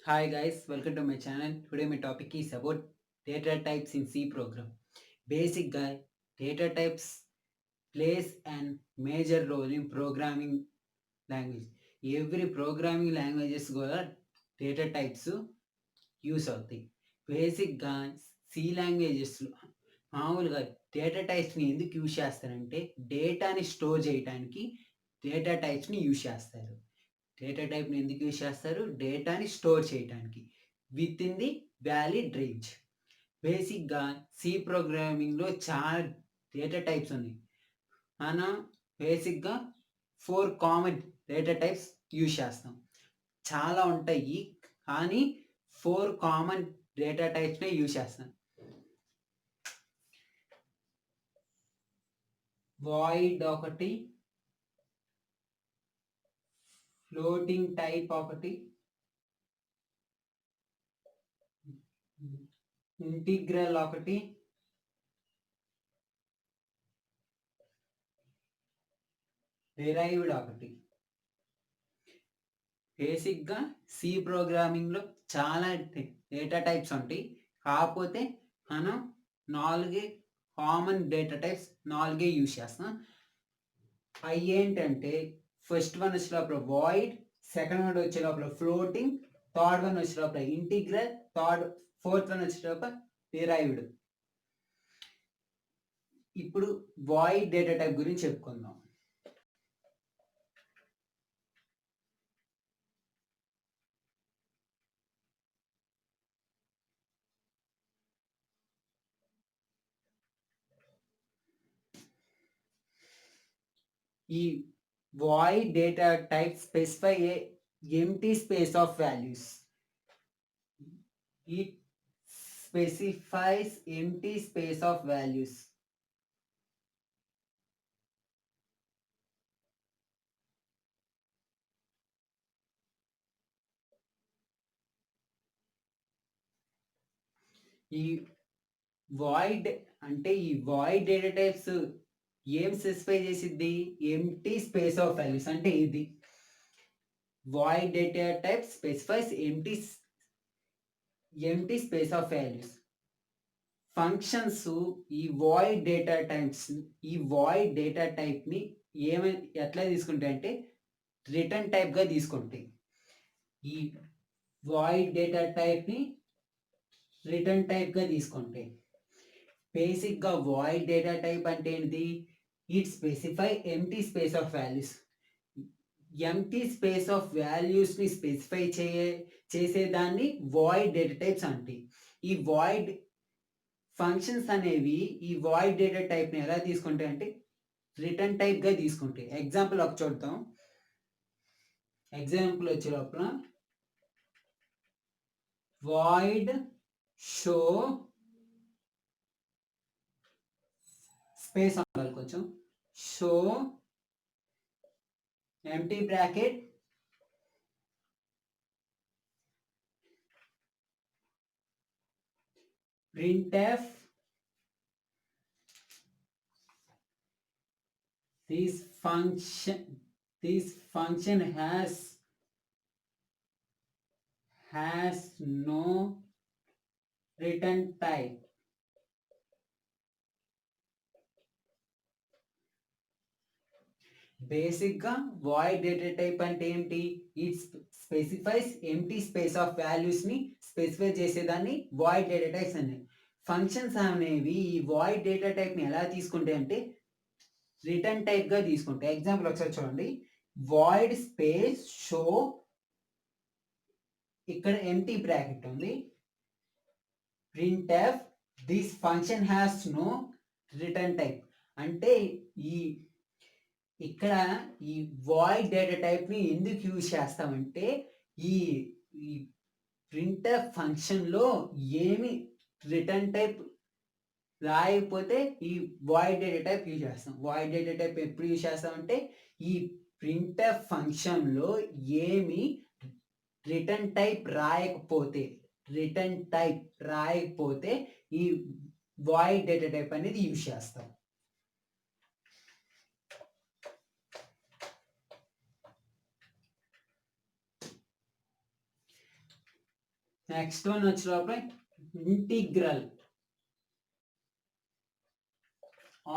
Hi guys, welcome to my channel. Today my topic is about data types in C program. Basic guy, data types plays an major role in programming language. Every programming languages కూడా data types use అవుతాయి. బేసిక్గా C లాంగ్వేజెస్లో మామూలుగా data టైప్స్ని ఎందుకు use చేస్తారంటే డేటాని store చేయడానికి data టైప్స్ని use చేస్తారు. Data టైప్‌ని ఎందుకు యూజ్ చేస్తారు? డేటాని స్టోర్ చేయటానికి. With in the valid range. బేసిక్‌గా సి ప్రోగ్రామింగ్‌లో చాలా డేటా టైప్స్ ఉన్నాయి. మనం బేసిక్‌గా 4 కామన్ డేటా టైప్స్ యూజ్ చేస్తాం. చాలా ఉంటాయి. కానీ 4 కామన్ డేటా టైప్స్‌నే యూజ్ చేస్తాం. వాయిడ్ ఒకటి, ఫ్లోటింగ్ టైప్ ఒకటి, ఇంటిగ్రల్ ఒకటి, డిరైవ్డ్ ఒకటి. బేసిక్‌గా సి ప్రోగ్రామింగ్‌లో చాలా డేటా టైప్స్ ఉంటాయి. కాకపోతే మనం 4 కామన్ డేటా టైప్స్ 4 యూజ్ చేస్తాం. అయి ఏంటంటే ఫస్ట్ వన్ వచ్చే లోపల వాయిడ్, సెకండ్ వన్ వచ్చే లోపల ఫ్లోటింగ్, థర్డ్ వన్ వచ్చే లోపల ఇంటిగ్రల్, ఫోర్త్ వన్ వచ్చే లోపల డిరైవ్డ్. ఇప్పుడు వాయిడ్ డేటా టైప్ గురించి చెప్పుకుందాం. ఈ void data type specify a empty space of values. It specifies empty space of values. ఈ void అంటే ఈ void data types ఏం స్పెసిఫై చేసిద్ది? Empty space of values. అంటే ఇది void data type specifies empty space of values. Functions ఈ void data types ఈ void data టైప్ని ఎట్లా తీసుకుంటాయి అంటే రిటర్న్ టైప్గా తీసుకుంటాయి. ఈ వాయిడ్ డేటా టైప్ని రిటర్న్ టైప్గా తీసుకుంటాయి. బేసిక్గా వాయిడ్ డేటా టైప్ అంటే ఏంటిది? It specify empty space of values. Empty space of వాల్యూస్ని స్పెసిఫై చేసేదాన్ని వాయిడ్ డేటా టైప్స్ అంటే. ఈ వాయిడ్ ఫంక్షన్స్ అనేవి ఈ వాయిడ్ డేటా టైప్ని ఎలా తీసుకుంటాయి అంటే రిటర్న్ టైప్గా తీసుకుంటాయి. ఎగ్జాంపుల్ ఒక చూద్దాం. ఎగ్జాంపుల్ వచ్చే లోపల వాయిడ్ షో స్పేస్ ఉండాలి కొంచెం. Show empty bracket printf this function has no return type. బేసిక్గా వాయిడ్ డేటా టైప్ అంటే ఏంటి? It specifies empty space of వాల్యూస్ని స్పెసిఫై చేసేదాన్ని వాయిడ్ డేటా టైప్స్ అని. ఫంక్షన్స్ అనేవి ఈ వాయిడ్ డేటా టైప్ని ఎలా తీసుకుంటాయి అంటే రిటర్న్ టైప్గా తీసుకుంటాయి. ఎగ్జాంపుల్ ఒకసారి చూడండి. వాయిడ్ స్పేస్ షో, ఇక్కడ ఎంటీ బ్రాకెట్ ఉంది, printf this function has no return type. అంటే ఇక్కడ ఈ వాయిడ్ డేటా టైప్ని ఎందుకు యూజ్ చేస్తామంటే ఈ ఈ ప్రింట్ఎఫ్ ఫంక్షన్లో ఏమి రిటర్న్ టైప్ రాయకపోతే ఈ వాయిడ్ డేటా టైప్ యూజ్ చేస్తాం. వాయిడ్ డేటా టైప్ ఎప్పుడు యూజ్ చేస్తామంటే ఈ ప్రింట్ఎఫ్ ఫంక్షన్లో ఏమి రిటర్న్ టైప్ రాయకపోతే ఈ వాయిడ్ డేటా టైప్ అనేది యూజ్ చేస్తాం. నెక్స్ట్ వన్ వచ్చేటప్పుడు ఇంటిగ్రల్.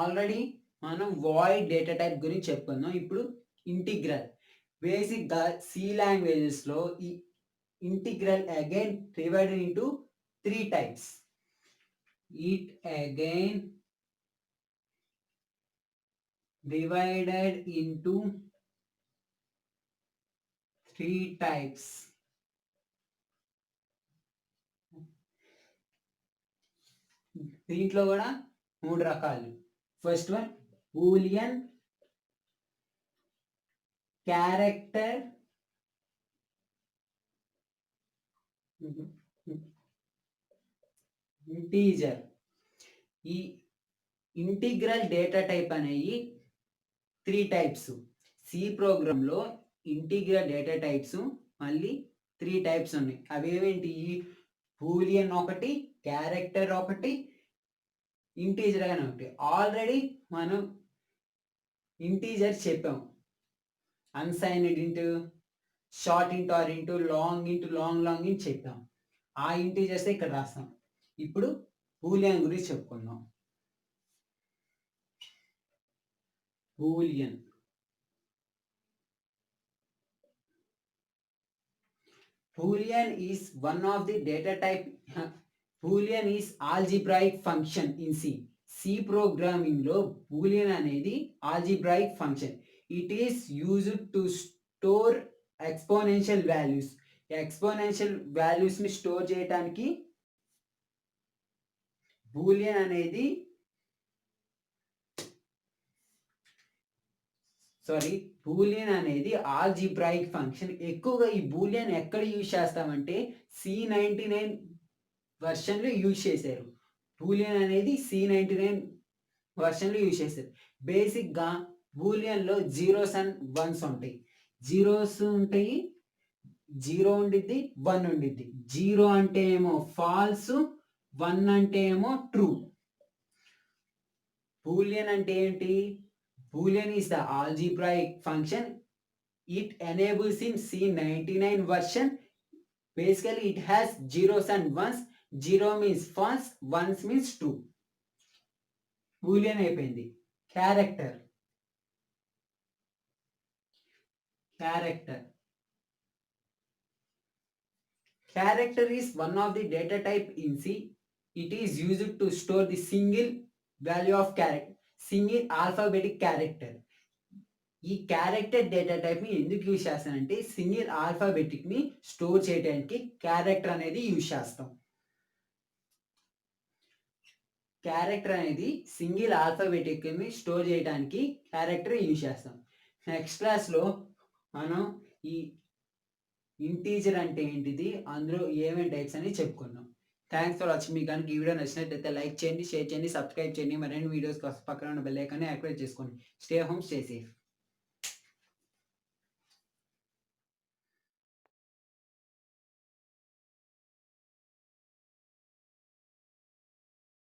ఆల్రెడీ మనం వాయిడ్ డేటా టైప్ గురించి చెప్పుకున్నాం. ఇప్పుడు ఇంటిగ్రల్. బేసిక్గా సి లాంగ్వేజెస్లో ఈ integral again divided into 3 types. It again divided into 3 types. దీంట్లో కూడా 3 రకాలు. First one Boolean, character, integer. ఈ ఇంటిగ్రల్ డేటా టైప్ అనేవి 3 types. సి ప్రోగ్రాంలో ఇంటిగ్రల్ డేటా టైప్స్ మళ్ళీ 3 types ఉన్నాయి. అవి ఏమేంటి? బూలియన్ ఒకటి, క్యారెక్టర్ ఒకటి, ఇంటీజర్ అని ఒకటి. ఆల్రెడీ మనం ఇంటీజర్ చెప్పాం. Unsigned int, short int or int, long int long int చెప్పాం. ఆ ఇంటీజర్స్ ఇక్కడ రాస్తాం. ఇప్పుడు బూలియన్ గురించి చెప్పుకుందాం. Boolean. Boolean is one of the data type. Boolean is algebraic function in C. C programming లో Boolean అనేది algebraic function. It is used to store exponential values. Exponential values ని స్టోర్ చేయడానికి Boolean అనేది Boolean అనేది algebraic function. ఎక్కువగా ఈ Boolean ఎక్కడ use చేస్తామంటే C99 వర్షన్లో యూజ్ చేశారు. బూలియన్ అనేది C99 వర్షన్లో యూజ్ చేశారు. బేసిక్గా బూలియన్లో జీరోస్ అండ్ వన్స్ ఉంటాయి. జీరోస్ ఉంటాయి, 0 ఉండిద్ది, 1 ఉండిద్ది. 0 అంటే ఏమో ఫాల్స్, 1 అంటే ఏమో ట్రూ. బూలియన్ అంటే ఏంటి? Boolean is the algebraic function. It enables in C99 version. Basically, it has zeros and ones. 0 means false, 1 means true. Boolean అయిపోయింది. Character. Character is one of the data type in C. It is used to store the single value of character. Single alphabetic character. ఈ character data టైప్ని ఎందుకు use చేస్తానంటే single ఆల్ఫాబెటిక్ని store చేయడానికి character అనేది use చేస్తాం. Character అనేది single ఆల్ఫాబెటిక్ని store చేయడానికి character use చేస్తాం. Next క్లాస్లో మనం ఈ ఇంటీజర్ అంటే ఏంటిది, అందులో ఏమేమి టైప్స్ అని చెప్పుకున్నాం. Thanks for watching. మీకు కనుక ఈ వీడియో నచ్చినట్లయితే లైక్ చేయండి, షేర్ చేయండి, సబ్స్క్రైబ్ చేయండి. మరిన్ని వీడియోస్ కోసం పక్కన ఉన్న బెల్ ఐకాన్ని యాక్టివేట్ చేసుకోండి. Stay home, stay safe.